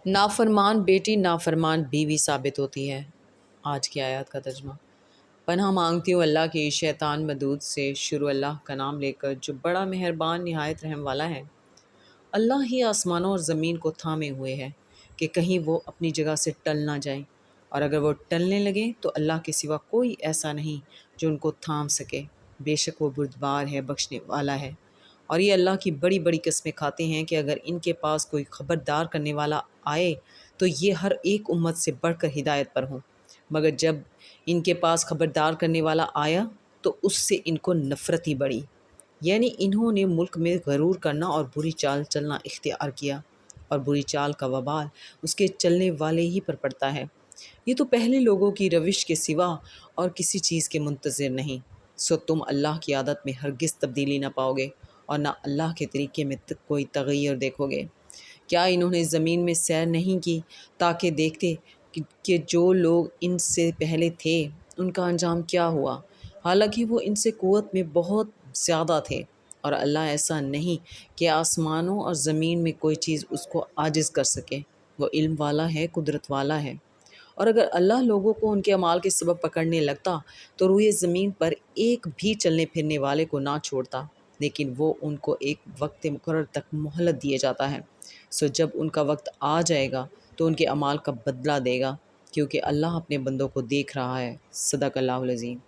نافرمان بیٹی نافرمان بیوی ثابت ہوتی ہے۔ آج کی آیات کا ترجمہ۔ پناہ مانگتی ہوں اللہ کی شیطان مردود سے۔ شروع اللہ کا نام لے کر جو بڑا مہربان نہایت رحم والا ہے۔ اللہ ہی آسمانوں اور زمین کو تھامے ہوئے ہے کہ کہیں وہ اپنی جگہ سے ٹل نہ جائیں، اور اگر وہ ٹلنے لگیں تو اللہ کے سوا کوئی ایسا نہیں جو ان کو تھام سکے۔ بے شک وہ بردبار ہے، بخشنے والا ہے۔ اور یہ اللہ کی بڑی بڑی قسمیں کھاتے ہیں کہ اگر ان کے پاس کوئی خبردار کرنے والا آئے تو یہ ہر ایک امت سے بڑھ کر ہدایت پر ہوں، مگر جب ان کے پاس خبردار کرنے والا آیا تو اس سے ان کو نفرت ہی بڑھی، یعنی انہوں نے ملک میں غرور کرنا اور بری چال چلنا اختیار کیا، اور بری چال کا وبال اس کے چلنے والے ہی پر پڑتا ہے۔ یہ تو پہلے لوگوں کی روش کے سوا اور کسی چیز کے منتظر نہیں، سو تم اللہ کی عادت میں ہرگز تبدیلی نہ پاؤ گے اور نہ اللہ کے طریقے میں کوئی تغیر دیکھو گے۔ کیا انہوں نے زمین میں سیر نہیں کی تاکہ دیکھتے کہ جو لوگ ان سے پہلے تھے ان کا انجام کیا ہوا، حالانکہ وہ ان سے قوت میں بہت زیادہ تھے، اور اللہ ایسا نہیں کہ آسمانوں اور زمین میں کوئی چیز اس کو عاجز کر سکے۔ وہ علم والا ہے، قدرت والا ہے۔ اور اگر اللہ لوگوں کو ان کے اعمال کے سبب پکڑنے لگتا تو روئے زمین پر ایک بھی چلنے پھرنے والے کو نہ چھوڑتا، لیکن وہ ان کو ایک وقت مقرر تک مہلت دیے جاتا ہے، سو جب ان کا وقت آ جائے گا تو ان کے اعمال کا بدلہ دے گا، کیونکہ اللہ اپنے بندوں کو دیکھ رہا ہے۔ صدق اللہ العظیم۔